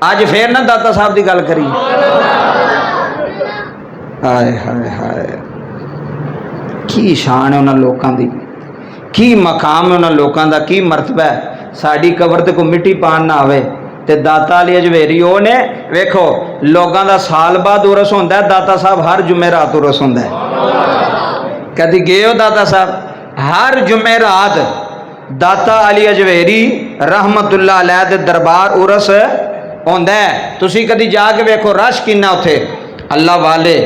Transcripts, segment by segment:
अज फिर ना दाता साहब की गल करी। हाय हाय हाय, की शान है उन्होंने लोगों की, की मकाम है उन्होंने लोगों का, की मरतबा है। साड़ी कबर ते कोई मिट्टी पान ना आवे ते दाता अली अजवेरी वो ने वेखो लोगों का साल बाद उरस होंदा है, दाता साहब हर जुमे रात उरस होंदा है। कदी गए हो दाता साहब? हर जुमे रात दाता अली अजवेरी रहमतुल्लाह अलैह दे दरबार उरस होंदा है। तुसी कदी जाके वेखो रश किन्ना उत्थे। अल्लाह वाले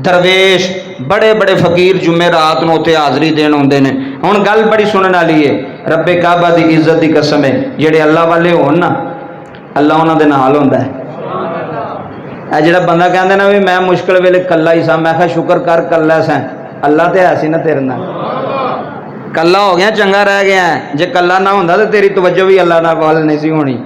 दरवेश बड़े बड़े फकीर जुमे रात को उत्थे हाज़री देन आउंदे ने। हुण गल बड़ी सुनने वाली है, रब्बे काबा की इज्जत की कसम है, जेड़े अल्लाह वाले होन ना अल्लाह उन्हां दे नाल हुंदा है। ए जिहड़ा बंदा कहंदा ना भी मैं मुश्किल वेले कल्ला ही सा, मैं कहा शुक्र कर कल्ला सा, अल्लाह ते है सी ना तेरे नाल। कल्ला हो गया चंगा रह गया है, जे कल्ला ना होंदा तो तेरी तवज्जो भी अल्लाह नाल वाल नहीं सी होनी।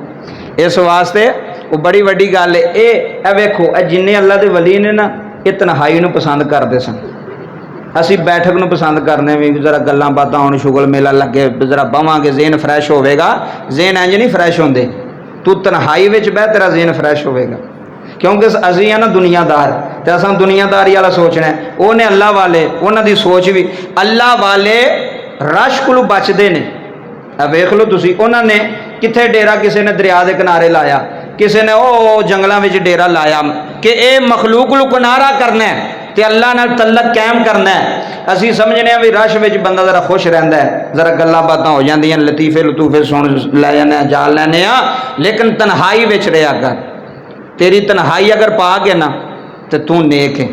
इस वास्ते वो बड़ी वड्डी गल है। ए वेखो ए जिन्ने अल्लाह दे वली ने ना ये तन्हाई नूं पसंद करते सन। असी बैठक नूं पसंद करने भी जरा गल्लां बातां होण, शुगल मेला लगे, जरा बवांगे, ज़हन फ्रैश होवेगा। ज़हन इंज नहीं फ्रैश होंदे, तू तन्हाई विच बह तेरा ज़हन फ्रैश होवेगा। क्योंकि असी है ना दुनियादार, तो असां दुनियादारी वाला सोचना है। वो ने अल्लाह वाले, उन्हां दी सोच भी अल्लाह वाले रश कोलों बचदे ने। वेख लो तुसी, उन्होंने कित्थे डेरा किसी ने दरिया के किनारे लाया, किसी ने ओ जंगलों में डेरा लाया कि ये मखलूक को किनारा करना है तो अल्लाह नाल तल्लक कायम करना है। असी समझने भी रश में बंदा जरा खुश रहता है, जरा गल्लां बातां हो जांदियां, लतीफे लतूफे सुन लै जाने, जाल लैने आ, लेकिन तन्हाई विच रहा कर। तेरी तन्हाई अगर पा के ना तो तू नेक है।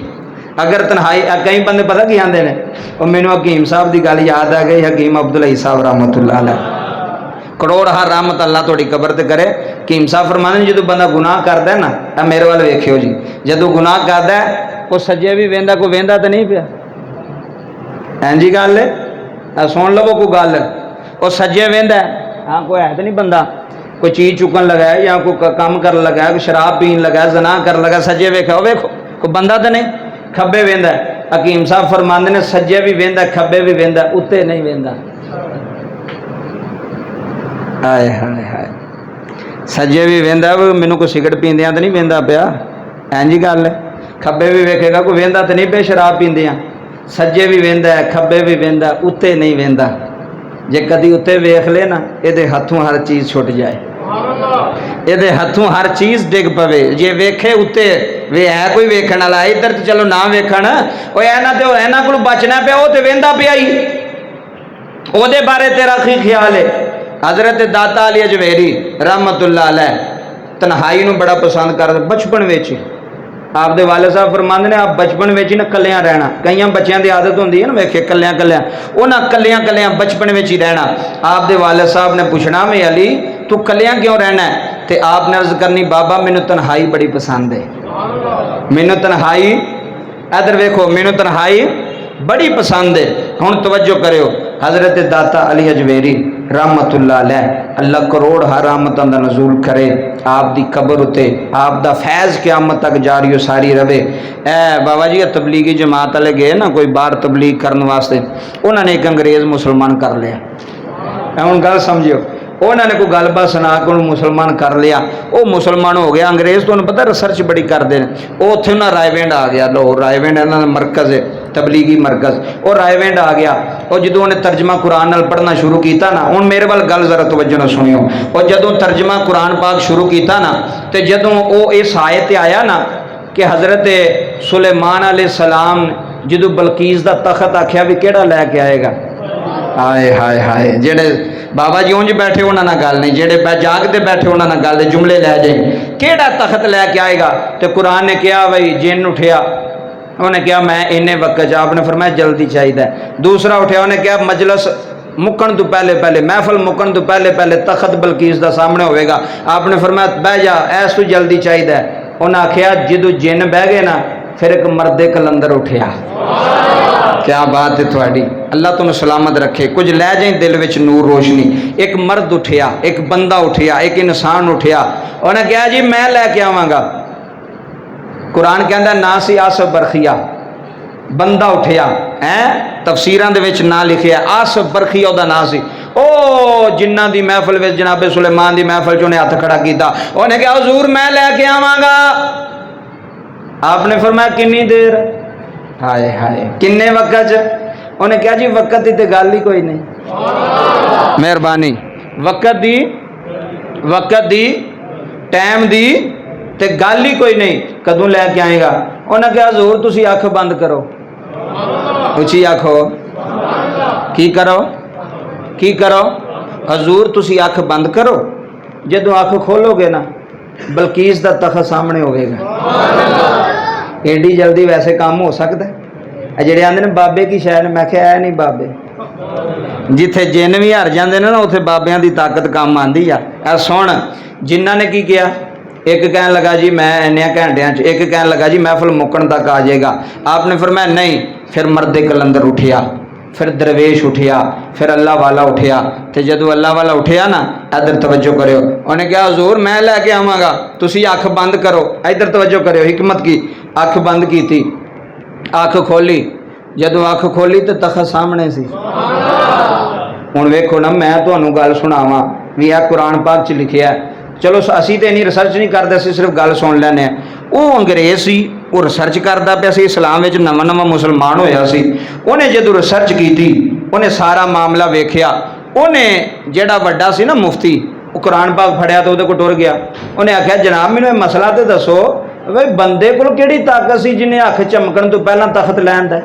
अगर तन्हाई कई बंदे पता की आते हैं, और मैनू हकीम साहब की गल याद आ गई, हकीम अब्दुल साहब रहमतुल्लाह अलैह, करोड़ हर रहमत अल्लाह थोड़ी कबर ते करे। हकीम साहब फरमाने जो बंदा गुनाह करता है ना, मेरे वाल वेखियो जी, जो गुनाह करता है वो सज्जे भी वेंदा, कोई वेंदा तो नहीं पिया, हैं जी गल है, सुन लवो कोई गल, वो सज्जे वेंदा हाँ कोई है तो नहीं बंदा, कोई चीज़ चुकन लगा है या कोई काम कर लगा है, कोई शराब पीन लगा है, जना कर लगा, सज्जे वेखा वो वेखो कोई बंदा तो नहीं, खब्बे वेंदा। हकीम साहब फरमाते ने सज्जे भी वेंदा, खब्बे भी वेंदा, उत्ते नहीं वेंदा। हाय हाय हाय, सज्जे भी वेंदा, मैनू कोई सिगरेट पींदिया तो नहीं वेंदा पिया, हैं जी गल है। खब्बे भी वेखेगा कोई वेंदा तो नहीं पे शराब पींदिया, सज्जे भी वेंदा है, खब्बे भी वेंदा, उत्ते नहीं वेंदा। जे कदी उत्ते वेख ले ना, ये हथों हर चीज़ छुट जाए, ये हथों हर चीज़ डिग पवे। जे वेखे उत्ते वे है कोई वेखण वाला, इधर तो चलो ना वेखण, इन्हां कोलों बचना पिया, वो तो वेंदा पिया ही, ओहदे बारे तेरा की ख्याल है? हज़रत दाता अली अजवेरी रहमतुल्लाह अलैह तन्हाई नूं बड़ा पसंद करते। बचपन में आपदे वाले साहब फरमाते ने, आप बचपन में ही ना कलियां रहना। कई बच्चों की आदत होंदी है ना वेखे कलियां कलियां, उन्हें कलियां कलियां बचपन में ही रहना। आपदे वाले साहब ने पूछना में अली तू कलियां क्यों रहना है, तो आपने अर्ज करनी बाबा मैनू तन्हाई बड़ी पसंद है, मैनू तन्हाई, इधर वेखो मैनू तन्हाई बड़ी पसंद है। हुण तवज्जो करियो, हज़रत दाता अली अजवेरी रहमतुल्लाह अलैह, अल्लाह करोड़ हर रहमतां दा नज़ूल करे आप दी कबर उत्ते, आप दा फैज़ क़यामत तक जारी सारी रवे। ए बाबा जी तबलीगी जमात वाले गए ना कोई बाहर तबलीग करने वास्ते, उन्होंने एक अंग्रेज़ मुसलमान कर लिया। हुण गल समझियो, उन्होंने कोई गलबात सुना के उन्होंने मुसलमान कर लिया, वो मुसलमान हो गया। अंग्रेज़ तो पता रिसर्च बड़ी करते हैं, वो उत्थे ना रायविंड आ गया, लाहौर रायविंड इन्होंने मरकज़ है तबलीगी मरकज़, वो रायविंड आ गया। और जो उन्हें तर्जमा कुरान नाल पढ़ना शुरू किया ना, हुण मेरे वाल गल जरा तवज्जो नाल सुनियो, और जदों तर्जमा कुरान पाक शुरू किया ना, तो जदों वो इस आयत आया ना कि हज़रत सुलेमान अलैहिस्सलाम जो बलकीस का तखत आख्या भी केड़ा लैके आएगा। हाय हाय हाय, जेड़े बाबा जी उंज बैठे उन्होंने गल नहीं, जेड़े जागते बैठे उन्होंने गल जुमले लै जाए, केड़ा तखत लैके आएगा। तो कुरान ने कहा भाई जिन उठिया, उन्हें कहा मैं इन्ने वक्त, आपने फरमाया जल्दी चाहिए। दूसरा उठिया, उन्हें कहा मजलस मुकन तो पहले पहले, महफल मुकन तो पहले पहले तखत बलकीस का सामने होगा। आपने फरमाया बह जा, ऐस तो जल्दी चाहिए। उन्हें आख्या जो जिन बह गए ना, फिर एक मर्दे कलंदर उठिया। क्या बात है थोड़ी, अल्लाह तुम सलामत रखे, कुछ लै जाए दिल में नूर रोशनी। एक मर्द उठिया, एक बंदा उठिया, एक इंसान उठिया, उन्हें कहा जी मैं लैके आवांगा। कुरान कहता ना सी आसफ बरखिया, बंदा उठिया है, तफसीरां दे विच ना लिखिया, आसिफ बरखी उहदा नाम सी। ओ जिन्ना दी महफिल विच जनाबे सुलेमान दी महफिल च उन्हें हथ खड़ा किया, उन्हें कहा हुजूर मैं लैके आवांगा। आपने फरमाया कितनी देर? हाय हाय किन्ने वक्त च? उन्हें कहा जी वक्त की तो गल ही कोई नहीं, मेहरबानी वक्त दी टाइम दी ते गल ही कोई नहीं, कदों लैके आएगा? उन्हें कहा हजूर तुसी अख बंद करो, उची आखो की करो, की करो? हजूर तुसी अख बंद करो, जदों अख खोलोगे ना बलकीस दा तखत सामने होगा। एडी जल्दी वैसे काम हो सकता है? जेड़े आंदे ने बाबे की शैन, मैं क्या है नहीं बाबे, जिथे जिन भी हार जाते हैं ना उत्थे बाबियां दी ताकत काम आती है। सुन जिन्हों ने की किया, एक कहन लगा जी मैं इन्ने घंटिया, एक कहन लगा जी महफिल मुकन तक आ जाएगा। आपने फरमाया नहीं, फिर मर्दे कलंदर उठिया, फिर दरवेश उठिया, फिर अल्लाह वाला उठिया। तो जदों अल्लाह वाला उठिया ना, इधर तवज्जो करो, उन्हें कहा हजूर मैं लैके आवांगा, तुसी अख बंद करो। इधर तवज्जो करो, हिकमत की। अख बंद की थी, अख खोली, जदों अख खोली तो तखत सामने सी। हुण वेखो ना, मैं तुहानूं गल सुणावां भी आ कुरान पाक च लिखिया है। चलो असी तो इन्नी रिसर्च नहीं करते, असीं सिर्फ गल सुन लैने। वो अंग्रेज सी, वो रिसर्च करता पाया सी, इस्लाम विच नवां नवां मुसलमान होया सी। उन्हें जदों रिसर्च की थी, उन्हें सारा मामला वेखिया। उन्हें जिहड़ा वड्डा सी ना मुफ्ती, वो कुरान पाक फड़िया तो उहदे कोल टुर गया। उन्हें आख्या जनाब मैनूं इह मसला तो दसो भाई बंदे कोल किहड़ी ताकत सी जिन्हें अख झमकण तो पहलां तखत लैण दा?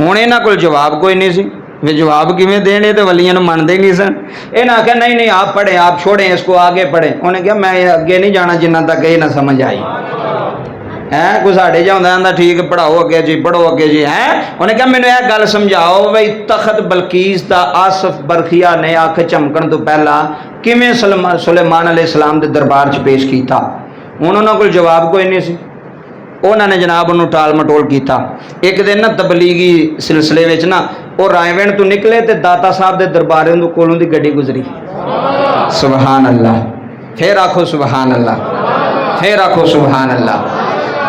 हुण इन्हां कोल जवाब कोई नहीं सी, वे जवाब किवें देने, तो वलियां नूं मनदे ही नहीं सन। इन्हें आख्या नहीं नहीं आप पढ़ें, आप छोड़ें इसको, आगे पढ़ें। उन्हें कहा मैं अगे नहीं जाना जिन्ना तक ये ना समझ आई है। कोई साढ़े जा होंदा ठीक पढ़ाओ अगे जी, पढ़ो अगे जी है। उन्हें कहा मैंने यह गल समझाओ भाई तखत बलकीस का आसिफ बरखिया ने अख झमकण तो पहला किवें सुलेमान अलैहिस्सलाम के दरबार च पेश किया। हुण उन्हां कोल जवाब कोई नहीं सी। उन्होंने जनाब उन्होंने टाल मटोल किया। एक दिन ना तबलीगी सिलसिले में ना वो रायवेण तो निकले तो दाता साहब के दरबारे कोलों की गड्डी गुजरी। सुबहान अल्लाह, फिर आखो सुबहान अल्लाह, फिर आखो सुबहान अल्लाह।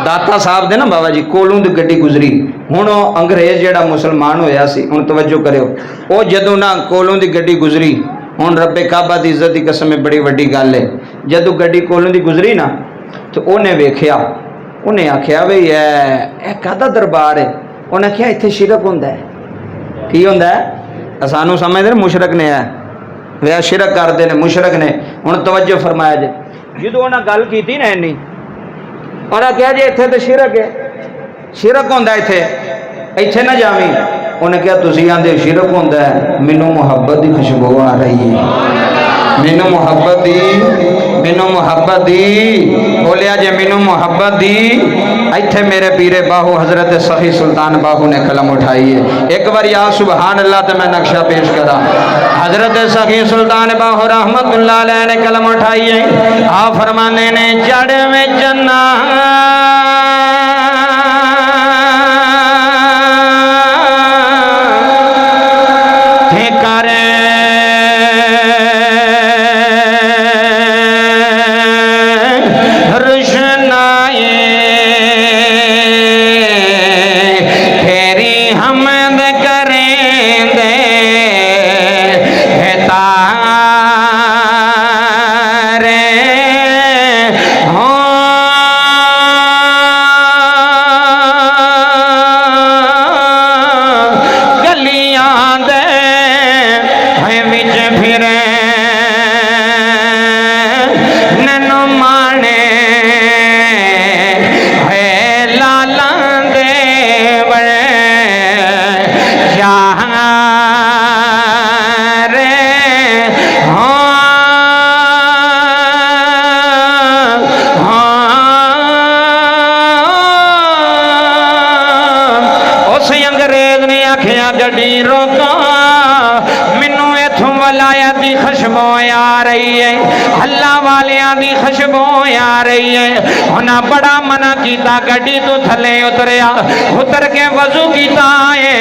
दाता साहब दे ना बाबा जी कोलों की गड्डी गुजरी। हुण अंग्रेज जिहड़ा मुसलमान होया सी, हुण तवज्जो करियो, वो जदों ना कोलों की गड्डी गुजरी, हुण रब्बे काबा की इज्जत की कसम है बड़ी वड्डी गल है, जदों गड्डी कोलों की गुजरी ना तो उन्हें वेख्या, उन्हें आख्या बई ए कादा दरबार है? उन्हें आख्या इत्थे शिरक हुंदा है। की हुंदा है? सानू समझदे ने मुशरक ने है, वे शिरक करते हैं मुशरक ने। हुण तवज्जो फरमाया जे, जदों उन्हें गल की ना इन्नी, उन्हें आख्या जी इत्थे तो शिरक है, शिरक हुंदा इत्थे, इत्थे ना जावी। उन्हें कहा तुसीं आंदे शिरक हुंदा है, मैनूं मुहब्बत की खुशबू आ रही है, मैनूं मुहब्बत दी बोलिया जे मैनूं मुहब्बत दी। इत्थे मेरे पीरे बाहू हजरत सखी सुल्तान बाहू ने कलम उठाई है। एक बार या सुबहान अल्लाह तो मैं नक्शा पेश करा। हजरत सखी सुल्तान बाहू रहमतुल्लाह अलैह ने कलम उठाई है। आ फरमाने ने जड़ में जन्ना गड्डी रोका, मैनू इथों वलायत की खुशबू आ रही है, अल्लाह वालियां की खुशबू आ रही है। उन्हें बड़ा मना किया, गड्डी तो थले उतरिया, उतर के वजू किया है,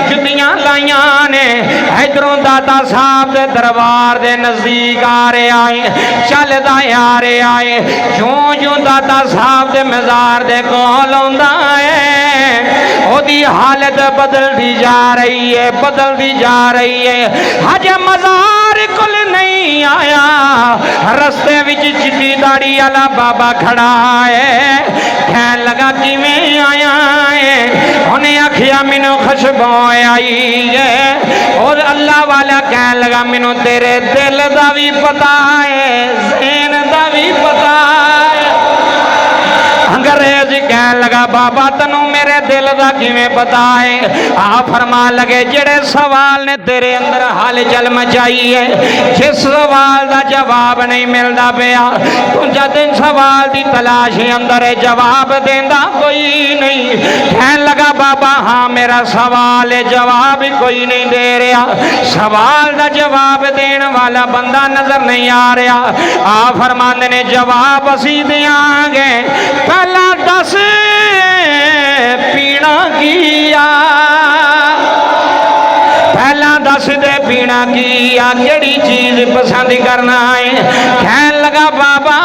जुतियां लाइया ने, इधरों दाता साहब के दरबार के नजदीक आ रहा है, चलदा आ रहा है। ज्यों ज्यों दाता साहब के मजार के कोल आउंदा है, ओदी हालत बदलती जा रही है, बदलती जा रही है। हजे मज़ार कुल नहीं आया, रस्ते विच चिट्टी दाड़ी वाला बाबा खड़ा है। कहन लगा किवें आया है? उन्हें आखिया मैनू खुशबू आई है। और अल्लाह वाला कहन लगा मैनू तेरे दिल दा भी पता है, ज़हन दा भी पता है। अंग्रेज कहन लगा बाबा तनू मेरे दिल दा किवें पता है? आ फरमान लगे जेड़े सवाल ने तेरे अंदर हलचल मचाई है, जिस सवाल दा जवाब नहीं मिलता पिया, तू जद सवाल दी तलाश अंदर जवाब देंदा कोई नहीं। कहन लगा बाबा हाँ मेरा सवाल है, जवाब कोई नहीं दे रहा, सवाल दा जवाब देने वाला बंदा नजर नहीं आ रहा। आ फरमांदे ने जवाब असी देंगे, पहला दस पीना किया, पहला दस दे पीना किया, केड़ी चीज पसंद करना है? कहन लगा बाबा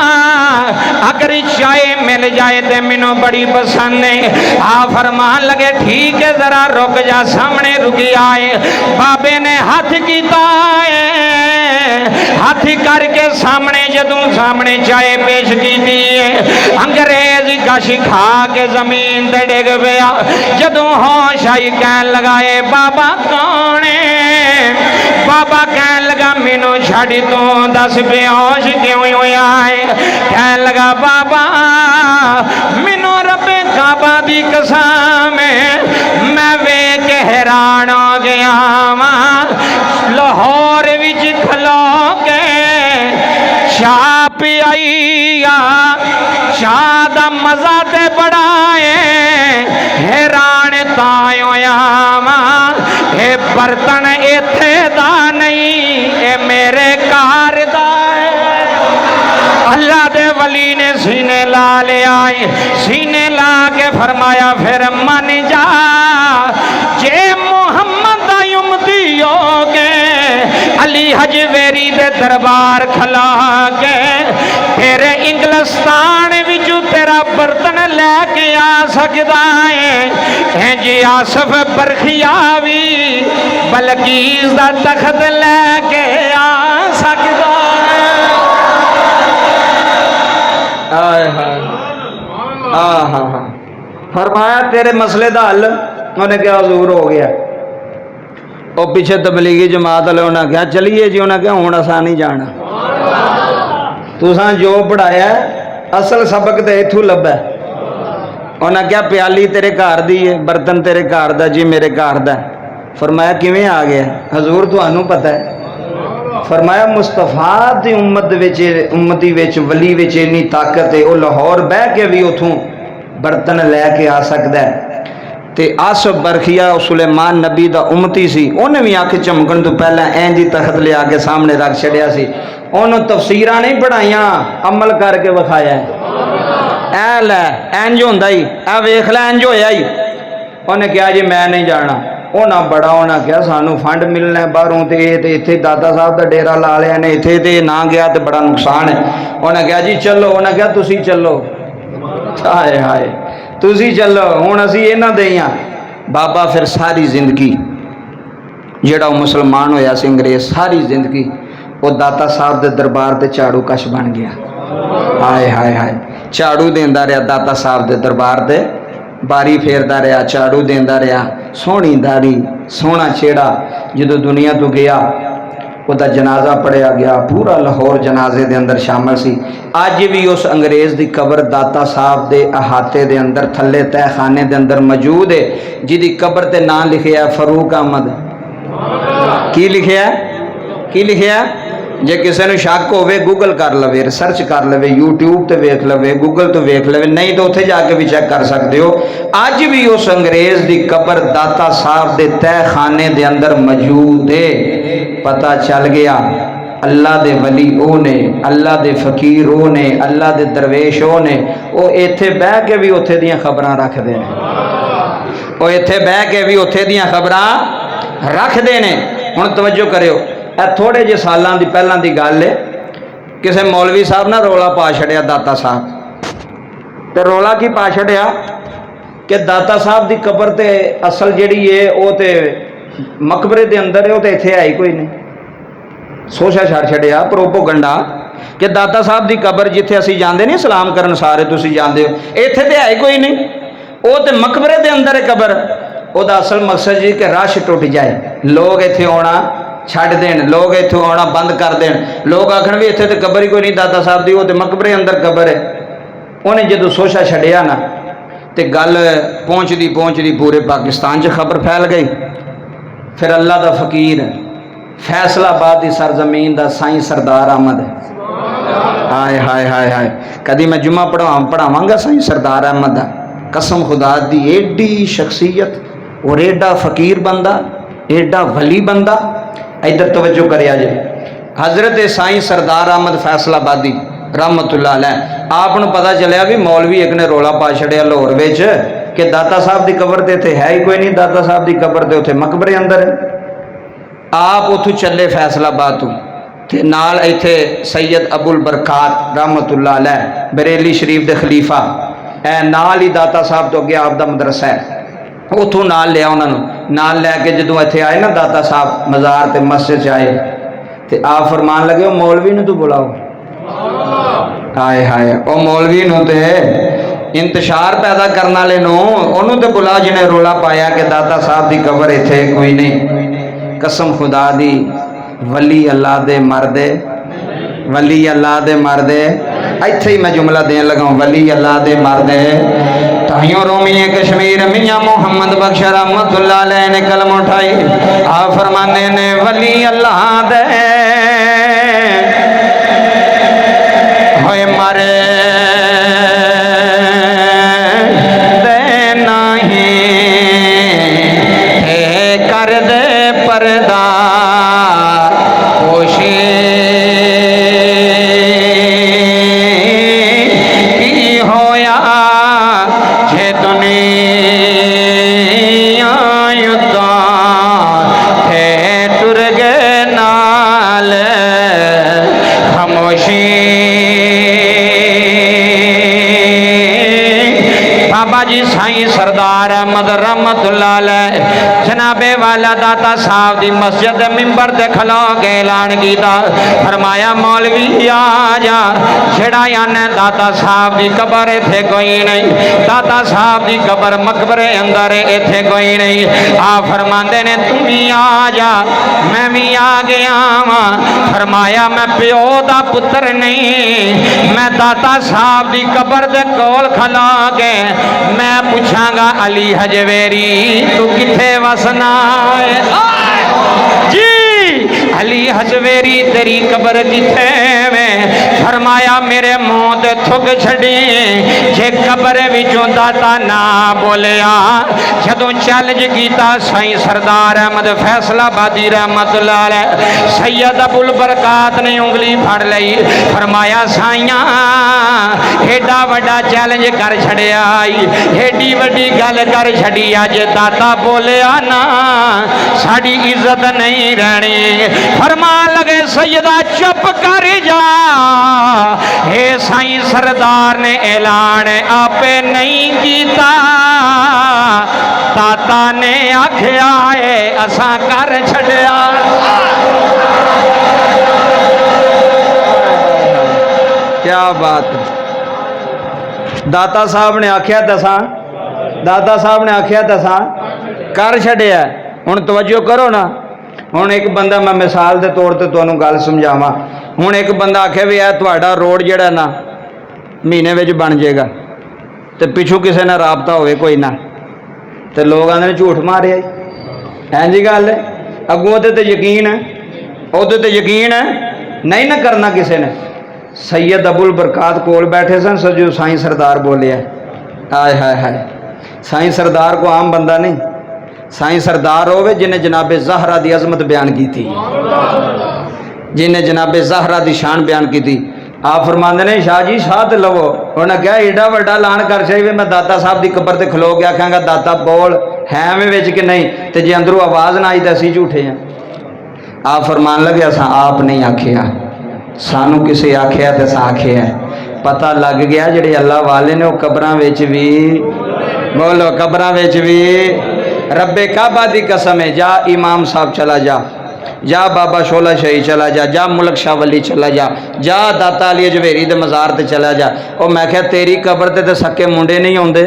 अगर चाय मिल जाए तो मैनू बड़ी पसंद है। आ फरमान लगे ठीक है जरा रुक जा, सामने रुकी आए। बाबे ने हाथ किया है, हाथ करके सामने जदों सामने चाय पेश की है, अंग्रेज कश खा के जमीन ते डिग पिया। जदों होश आई कहन लगाए बाबा कौन है? बाबा कहन लगा मैनू छड़ तू दस बेहोश क्यों होया है? कहन लगा बाबा मैनू रब्बे काबा दी कसम मैं वेख के हैरान हो गया वां, लाहौर विच खलो के चाह पियाई, चाह दा मजा ते बड़ा है, हैरान तां होया वां, ये बर्तन इत्थे दा नहीं, ये मेरे घर दा है। अल्लाह दे वली ने सीने ला लिया, सीने ला के फरमाया फिर मन जा, जे मोहम्मद दा उम्मती हो गए अली हजवेरी दे दरबार खला के फिर इंग्लिस्तान विचू तेरा बर्तन लैके आ सकता है। जी आसफ बरखिया भी बलकीस दा तखत लैके आ सकता है। फरमाया तेरे मसले का हल, उन्हें क्या हजूर हो गया। वो पीछे तबलीगी जमात वाले उन्हें क्या चलिए जी, उन्हें क्या हूँ असा नहीं जाना, तुसा जो पढ़ाया असल सबक तो इथों लभा। उन्हें क्या प्याली तेरे घर दी है, बर्तन तेरे घर दा जी मेरे घर दा। फरमाया किवें आ गया? हजूर तुहानू पता है। फरमाया मुस्तफा दी उम्मती विच वली विच इन्नी ताकत है, वो लाहौर बह के भी उथों बर्तन लैके आ सकता है। ते आसफ बरखिया सुलेमान नबी दा उम्मती सी, उन्हें भी अख चमकन तो पहला इंज ही तखत लिया के सामने रख छड़िया सी। उन्होंने तफसीरां नहीं पढ़ाइया, अमल करके विखाया। ऐ लै इंज होंदा ही, ऐ वेख लै इंज होया ही। उन्हें कहा जी मैं नहीं जाना। उन्हें बड़ा उन्हें क्या सानू फंड मिलना बाहरों, तो इत्थे दादा साहब का डेरा ला लिया ने, इत्थे ते ना गया तो बड़ा नुकसान है। उन्हें कहा जी चलो, उन्हें कहा तुसी चलो। हाय हाय तुसी चलो, हुण असी इन्हां दे ही हां। बाबा फिर सारी जिंदगी जेड़ा मुसलमान होया सी अंग्रेज, सारी जिंदगी वो दाता साहब के दरबार से झाड़ू कश बन गया। हाय हाय हाय झाड़ू देंदा रहा दाता साहब के दरबार से, बारी फेरदा रहा, झाड़ू देंदा रहा, सोहनी दाढ़ी सोहना चेहरा। जो दुनिया तो गया उसका जनाजा पढ़िया गया, पूरा लाहौर जनाजे के अंदर शामिल सी। अज भी उस अंग्रेज की कबर दाता साहब के अहाते के अंदर थले तहखाने के अंदर मौजूद है, जिहदी कबर ते नाम लिखिया फरूक अहमद। की लिखिया? की लिखिया? जे किसी ने शक होवे गूगल कर लवे, रिसर्च कर लवे, यूट्यूब ते वेख लवे, गूगल तो वेख लवे, नहीं तो उत्थे जाके भी चेक कर सकते हो। अज भी उस अंग्रेज की कबर दाता साहब के तहखाने के अंदर मौजूद है। पता चल गया अल्लाह दे वली ओ ने, अल्लाह दे फकीर ओ ने, अल्लाह दे दरवेश ओ ने, वो इत्थे बह के भी उत्थे दियां खबरां रखदे ने, वो इत्थे बह के भी उत्थे दियां खबरां रखदे ने। हुण तवज्जो करियो, थोड़े जे सालों की पहलों की गल है, किसी मौलवी साहब ना रौला पा छड़िया दाता साहब, तो रौला की पा छड़िया कि दाता साहब की कबर ते असल जिहड़ी है वो तो मकबरे के अंदर है, वो तो इत्थे है ही कोई नहीं। सोचा छड़ छड़िया प्रोपोगंडा कि दाता साहब की कबर जिथे असी जाते नहीं सलाम करन सारे तुसी जानते हो, इत्थे तो है ही कोई नहीं, वो तो मकबरे के अंदर है कबर। वह असल मकसद जी कि रश टुट जाए, लोग इत्थे आना छड्ड देन, लोग इत्थों आना बंद कर देन, लोग आखन भी इत्थे तो कबर ही कोई नहीं दाता साहब की, वो तो मकबरे अंदर कबर है। उन्हें जो सोचा छड़िया ना तो गल पहुँचती पूरे पाकिस्तान च खबर फैल गई। फिर अल्लाह का फकीर फैसलाबाद की सरजमीन का साईं सरदार अहमद, हाय हाय हाय हाय, कभी मैं जुम्मा पढ़ावांगा साईं सरदार अहमद का, कसम खुदा दी एडी शख्सियत और एडा फकीर बंदा, एडा वली बंदा। इधर तवज्जो करिया जे, हजरत साईं सरदार अहमद फैसलाबादी रहमतुल्लाह अलैह, आपको पता चलिया भी मौलवी एक ने रौला पा छड़िया लाहौर विच कि दाता साहब की कबर तो इत्थे है ही कोई नहीं, दाता साहब की कबर तो उत्थे मकबरे अंदर है। आप उथों चले फैसलाबाद तो ते नाल इत्थे सैयद अबुल बरकात रहमतुल्लाह अलैह बरेली शरीफ के खलीफा, ए नाल ही दाता साहब तो अगे आप दा मदरसा है, उथों नाल लिया उन्होंने, नाल लैके जो इत्थे आए ना दाता साहब मज़ार ते मस्जिद आए तो आप फरमान लगे वो मौलवी नूं तू बुलाओ, हाय हाय वो मौलवी नूं ते इंतशार पैदा करने वाले नूं तो बुला जिन्हें रोला पाया कि दाता साहब की कबर इत्थे कोई नहीं। कसम खुदा दी वली अल्लाह दे मरदे, वली अल्लाह दे मरदे, इत्थे ही मैं जुमला देन लगा, वली अल्लाह दे मरदे। ताइयों रोमिए कश्मीर मियां मोहम्मद बख्श रहमतुल्लाह अलैह ने कलम उठाई, आप फरमाने ने वली अल्लाह दे होए मरे दे नहीं कर दे पर्दा खुशी की होया जे दुनिया युद्धा थे टुर गए नाल खामोशी। बाबा जी साईं सरदार अहमद रहमतुल्लाह अलैह जनाबे वाला दाता साहब की मस्जिद मिंबर ते खलो के ऐलान किया, फरमाया मौलवी आ जा, जेड़ा याने दाता साहब की कबर इत्थे कोई नहीं, दाता साहब की कबर मकबरे अंदर इत्थे कोई नहीं। आ फरमांदे ने तू भी आ जा, मैं भी आ गया वा। फरमाया मैं प्यो दा पुत्र नहीं, मैं दाता साहब की कबर दे कोल खलो के मैं पूछांगा अली हजवेरी तू किथे वसना है जी, अली हजवेरी तेरी कबर किथे में। फरमाया मेरे मुंह ते थुक छड़ी जे कबर विचों दाता ना बोलिया। जदों चैलेंज किया साईं सरदार अहमद फैसलाबादी रहमतुल्लाह अलैह, सैयद अबुल बरकात ने उंगली फड़ लई, फरमाया साईं एडा वड्डा चैलेंज कर छड़िया, एडी वड्डी गल कर छड़ी, अज दाता बोलिया ना साड़ी इज्जत नहीं रहनी। फरमान लगे सैयदा चुप कर जा, हे साईं सरदार ने ऐलान आपे नहीं कीता, दाता ने आख्या है असा कर छड़िया। क्या बात, दाता साहब ने आख्या दसा, दाता साहब ने आख्या दसा कर छड़िया। हुण तवज्जो करो ना, हुण एक बंदा मैं मिसाल के तौर पर तुहानूं गल समझावां, हुण एक बंदा आखे भी है तुहाडा रोड जिहड़ा ना महीने विच बन जाएगा तो पिछू किसी ने राबता होवे कोई ना, तो लोग आंदे ने झूठ मारिया है जी गल, अगों उहदे ते यकीन है, उहदे ते यकीन है नहीं ना करना किसी ने। सैयद अबुल बरकात कोल बैठे सन, सजो साईं सरदार बोलिया, हाय हाय हाय, साईं सरदार को आम बंदा नहीं, साईं सरदार होवे जिन्हें जनाबे ज़हरा की अजमत बयान की थी, जिन्हें जनाबे ज़हरा की शान बयान की थी। आप फरमाते ने शाह जी शाह तो लवो, उन्हें क्या एडा वड्डा ऐलान कर चाहिए मैं दाता साहब की कबर ते खलो के आखांगा दाता बोल है में विच कि नहीं, तो जे अंदरों आवाज़ ना आई तो असीं झूठे हैं। आप फरमान लगे असा आप नहीं आखिया, सानू किसी आखिया तो असा आखिया, पता लग गया जेडे अल्लाह वाले ने वो कबरां विच भी बोलो कब्रां विच भी रब्बे काबा दी कसम है। जा इमाम साहब चला जा, जा बाबा शोला शाही चला जा, जा मुल्क शाह वली चला जा, जा दाता अली अजवेरी दे मज़ार ते चला जा। और मैं क्या तेरी कबर ते सक्के मुंडे नहीं आउंदे।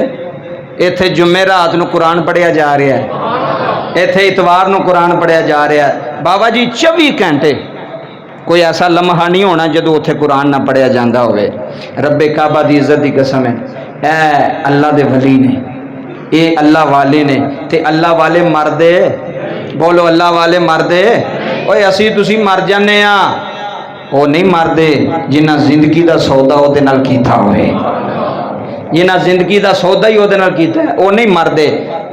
इत्थे जुम्मे रात नूं कुरान पढ़िया जा रहा है, इत्थे इतवार नूं कुरान पढ़िया जा रहा है। बाबा जी 24 घंटे कोई ऐसा लम्हा नहीं होना जदों उत्थे कुरान ना पढ़िया जांदा होवे। रब्बे काबा दी इज्जत दी कसम है, ऐ अल्लाह दे वली ने, ये अल्लाह वाले ने, ते अल्लाह वाले मरदे। बोलो अल्लाह वाले मरदे। ओए असी तुसी मर जाने आ, वो नहीं मरदे जिन्ना जिंदगी दा सौदा ओदे नाल कीता होवे, जिन्ना जिंदगी दा सौदा ही ओदे नाल कीता है, वो नहीं मरदे।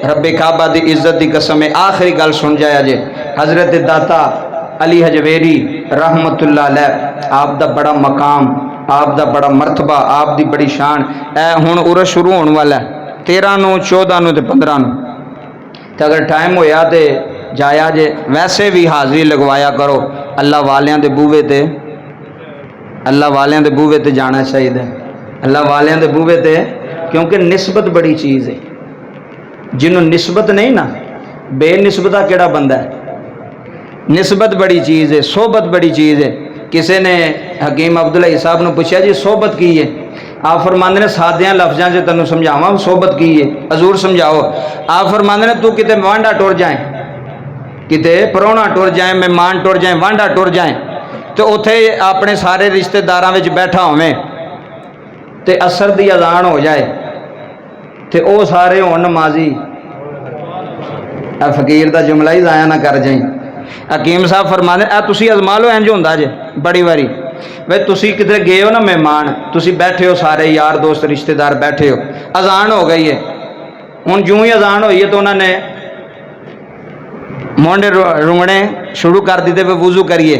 रब्बे काबा दी इज्जत दी कसम है। आखिरी गल सुन जाया जे, हजरत दाता अली हजवेरी रहमतुल्लाह अलैह, आप दा बड़ा मकाम, आप दा बड़ा मरतबा, आप दी बड़ी शान। ए हुण उरस शुरू होने वाला है 13 नूं 14 नूं ते 15 नूं, ते अगर टाइम होया तो जाया जे। वैसे भी हाज़री लगवाया करो, अल्लाह वालियां दे बूहे ते, अल्लाह वालियां दे बूहे ते जाना चाहिए, अल्लाह वालियां दे बूहे ते, क्योंकि निस्बत बड़ी चीज़ है। जिन्हों निस्बत नहीं ना, बेनिस्बता केड़ा बंदा है। निस्बत बड़ी चीज़ है, सोहबत बड़ी चीज़ है। किसी ने हकीम अब्दुल्ला साहब ने पूछा जी सोहबत की है, आप फरमाते ने सादियां लफ्जां से तेन समझावा सोहबत की है, हजूर समझाओ। आप फरमाते ने तू किते वांडा टुर जाए, किते परौना टुर जाए, मेहमान टुर जाए, वांडा टुर जाए, तो उथे अपने सारे रिश्तेदारां विच बैठा होवे ते असर दी अजान हो जाए ते ओ सारे होण नमाजी। फकीर दा जुमला ही जाया ना कर जाई। हकीम साहब फरमाते आ तुसी अजमा लो, इंज होंदा जे बड़ी बारी वे तुसी किधरे गए हो ना मेहमान, तुसी बैठे हो सारे यार दोस्त रिश्तेदार बैठे हो, अजान हो गई है। हुण जूं ही अजान हुई है तो उन्होंने मोंडे रुंगने शुरू कर दिते वे वुजू करिए।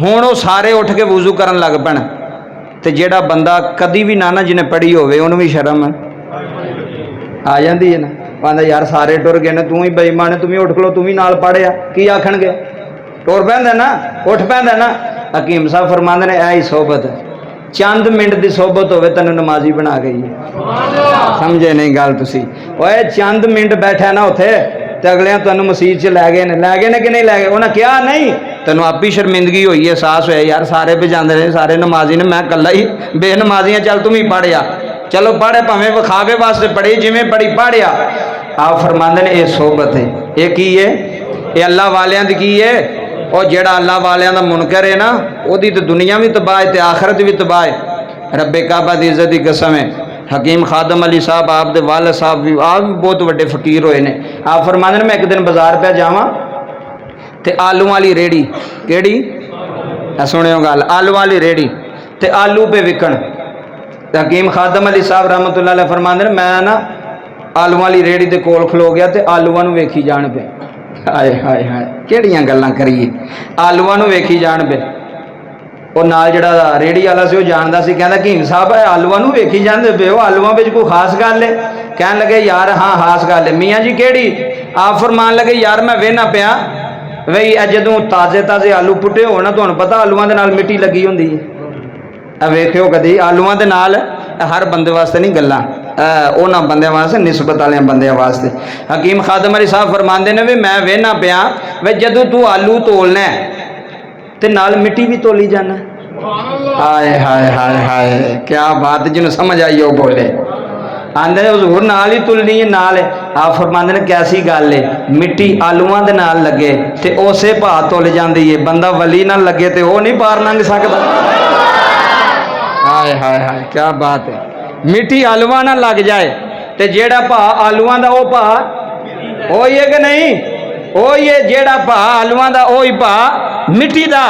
हुण वो सारे उठ के वुजू करन लग पैण, ते जेड़ा बंदा कदी भी ना जिन्हें पढ़ी होवे उन्हें भी शर्म आ जाती है ना, कहता यार सारे टुर गए ने, तू ही बेईमान है, तुम ही उठ खलो, तुम ही नाल पढ़िया की आखणगे, टुर पैंदा ना, उठ पैंदा ना। हकीम साहब फरमाते ने ऐ ही सोहबत, चंद मिनट की सोहबत होवे तैनूं नमाजी बना गई है। समझे नहीं गल तुसी? ओए चंद मिनट बैठा ना उत्थे ते अगलियां तैनूं मसीत च लै गए ने कि नहीं लै गए? उन्हें क्या नहीं, तैनूं आप ही शर्मिंदगी हुई है, एहसास होया यार सारे बजाते ने, सारे नमाजी ने, मैं कला ही बेनमाजियां, चल तुम ही पढ़िया, चलो पढ़े भावें विखावे वास्ते पढ़ी, जिमें पढ़ी पढ़िया। आप फरमाते ने ये सोहबत है, ये की है, ये अल्लाह वालियां दी की है। और जेड़ा अल्लाह वालियां दा मुनकर है ना, ओदी तो दुनिया भी तबाह है ते आखिरत भी तबाह है। रब्बे काबा दी इज्जत दी कसम है। हकीम खादम अली साहब आप दे वाले साहब भी आप भी बहुत बड़े फकीर होए ने। आप फरमाते ने मैं एक दिन बाजार पे जावां ते आलू वाली रेड़ी, केड़ी सुनियो गल, आलू वाली रेड़ी ते आलू पे विकण। हकीम खादम अली साहब रहमतुल्लाह अलैह फरमाते ने मैं ना आलू वाली रेड़ी दे कोल खलो गया ते आलूआं नूं वेखी जाण पे। हाय हाय हाय किहड़ियां गल्लां करिए, आलूआं नूं वेखी जाण पे। वो नाल जिहड़ा रेड़ी वाला सी वो जानदा सी, कहंदा हकीम साहब आलूआं नूं वेखी जांदे पे हो, आलूआं विच कोई खास गल है? कहण लगे यार हाँ खास गल है। मियाँ जी केड़ी? आप फरमान लगे यार मैं वेहना पिया बई जदों ताज़े ताज़े आलू पुट्टे हो ना, तुहानूं पता आलूआं दे नाल मिट्टी लगी हुंदी है। वेखियो कदी आलूआं दे नाल, हर बंदे वास्ते नहीं गल्लां, उन्होंने बंदे वास्ते, निस्बत वाले बंदे वास्ते। हकीम खादम अली साहब फरमाते ने भी मैं वेहना पिया वे जदों तू आलू तोलना ते नाल मिट्टी भी तोली जाना। हाय हाय हाय हाय क्या बात, जिन्होंने समझ आई हो बोले। आंदे हजूर नाल ही तुलनी है नाल। आप फरमाते ने कैसी गल है, मिट्टी आलूआं दे नाल लगे ते उसे भाव तुल जाती है, बंदा वली नाल लगे तो वह नहीं पार लंघ सकता। हाय हाय हाय क्या बात है, मिट्टी आलूआं ना लग जाए तो जेड़ा भा आलूआं दा ओ भा ओही है कि नहीं? ओही है जेड़ा भा आलूआं दा ओही भा मिट्टी दा।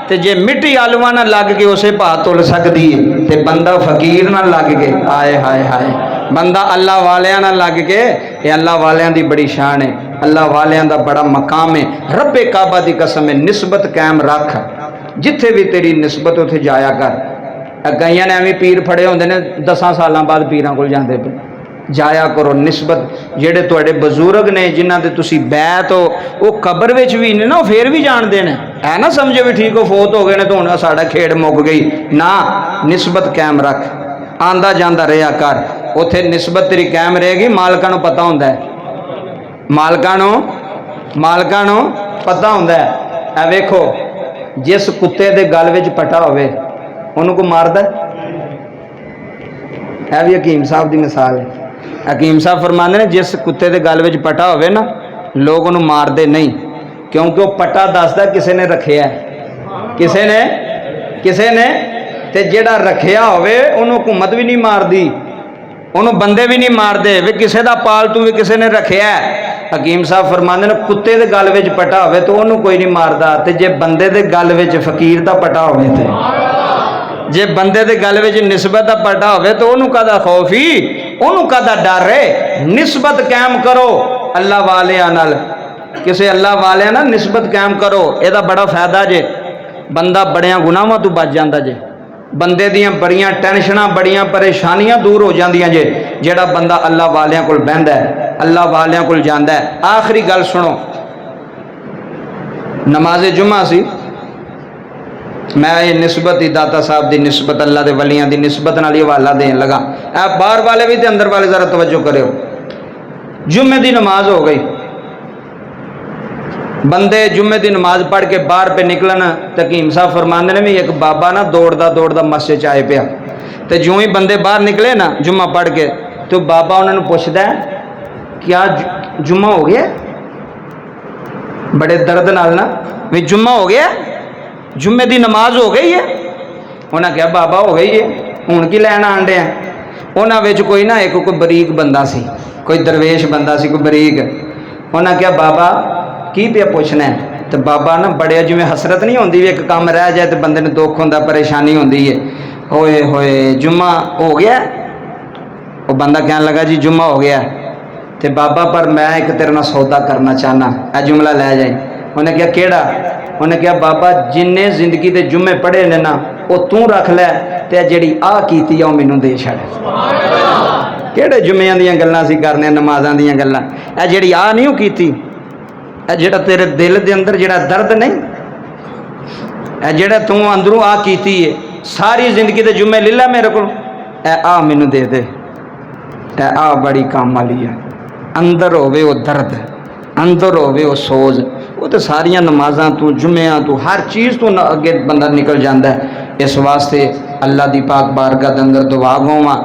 ते जे मिट्टी आलूआं ना लग के उसे भा तुल सकती है ते बंदा फकीर ना लग के, हाय हाय हाय बंदा अल्लाह वालियां ना लग के, ये अल्लाह वालियां दी बड़ी शान है, अल्लाह वालियां दा बड़ा मकाम है। रब्बे काबा दी कसम है, निस्बत कायम रख, जिथे भी तेरी निस्बत उथे जाया कर। कईयां ने एवं पीर फड़े होंदे ने 10 साल बाद पीरां कोल जांदे पे, जाया करो। निस्बत जेड़े तुहाडे बजुर्ग ने जिन्हां दे तुसी बैत हो वो कबर विच भी ने ना, फिर भी जानते हैं, है ना, समझो भी ठीक हो फोत हो गए ने तो हुण साडा खेड़ मुक गई ना। निस्बत कायम रख, आंदा जांदा रहा कर। ਉੱਥੇ ਨਿਸਬਤ ਤੇਰੀ ਕਾਇਮ ਰਹੇਗੀ। ਮਾਲਕਾਂ ਨੂੰ ਪਤਾ ਹੁੰਦਾ ਹੈ, ਮਾਲਕਾਂ ਨੂੰ ਪਤਾ ਹੁੰਦਾ ਹੈ। ਇਹ ਵੇਖੋ, जिस कुत्ते के गल में पटा होवे उन्होंने को मारदा है भी हकीम साहब की मिसाल है। हकीम साहब फरमाते हैं जिस कुत्ते के गल में पटा होवे ना लोग उन्होंने मारते नहीं, क्योंकि वह पटा दसदा किसी ने रखिया है, किसी ने ते जेड़ा रखिया होवे उन्होंने हुकूमत भी नहीं मारदी, उन्होंने बंदे भी नहीं मारते भी किसी का पालतू भी किसी ने रखिया है। हकीम साहब फरमाते हैं कुत्ते के गल में पटा होवे तो उन्होंने कोई नहीं मारदा, ते जे बंदे के गल में फकीर का पटा होवे ते जे बंदे के गल में निस्बत का पटा होवे तो उन्होंने कादा खौफ ही, उन्होंने कादा डर है। निस्बत कायम करो अल्लाह वालियां नाल, किसी अल्लाह वालियां नाल निस्बत कायम करो। यदा बड़ा फायदा जे, बंदा बड़ियां गुनाहां तो बच जाता जे, बंदे दियां बड़ियां टेंशनां बड़ियां परेशानियां दूर हो जांदियां जे जेड़ा बंदा अल्लाह वालियां कोल बहंदा है, अल्लाह वालियां कोल जांदा है। आखिरी गल सुनो, नमाज जुम्मा सी, मैं ये निस्बत ही दाता साहब की निस्बत अल्लाह के वलियां की निस्बत नाल ही हवाला देन लगा। आप बाहर वाले भी ते अंदर वाले जरा तवज्जो करो। जुम्मे की नमाज हो गई, बंदे जुम्मे की नमाज पढ़ के बाहर पे निकलन तो हकीम साहब फरमाते ने भी एक बाबा ना दौड़दा मस्जिद च आए पिया, तो जो ही बंदे बाहर निकले ना जुम्मा पढ़ के तो बाबा उन्होंने पूछता है क्या जुम्मा हो गया, बड़े दर्द नाल ना भी जुम्मा हो गया, जुम्मे की नमाज हो गई है। उन्हें कहा बाबा हो गई है, हुण की लैन आन डे। उन्होंने कोई ना एक कोई बरीक बंदा सी, कोई दरवेश बंदा सी, कोई बरीक। उन्हें कहा बाबा की पे पूछना है, तो बाबा ना बड़े जिमें हसरत नहीं होंदी, एक काम रह जाए तो बंदे ने दुख होंदा, परेशानी होंदी है। होए होए जुम्मा हो गया? वो बंदा कहने लगा जी जुम्मा हो गया। तो बाबा पर मैं एक तेरे नाल सौदा करना चाहना, यह जुमला लै जाए। उन्हें कहा केड़ा? उन्हें कहा बाबा जिन्ने जिंदगी के जुम्मे पढ़े ने ना वो तू रख लै, ते जिहड़ी आ कीती आ मैनू दे छड़। केड़े जुम्मियां दियां गल्लां सी करने, नमाज़ां दियां गल्लां। ए जिहड़ी आ नहीं वो कीती, ए जिहड़ा तेरे दिल दे अंदर जिहड़ा दर्द नहीं, ए जिहड़ा तू अंदरों आ कीती है, सारी जिंदगी दे जुम्मे ले लै मेरे को, ए आ मैनू दे दे। ए आ बड़ी काम वाली है। अंदर होवे वो दर्द, अंदर होवे वो सोज, वो तो सारियां नमाज़ां तू जुम्मियां तू हर चीज़ तो अगे बंदा निकल जाता है। इस वास्ते अल्लाह दी पाक बारगाह दे अंदर दुआ गोवां।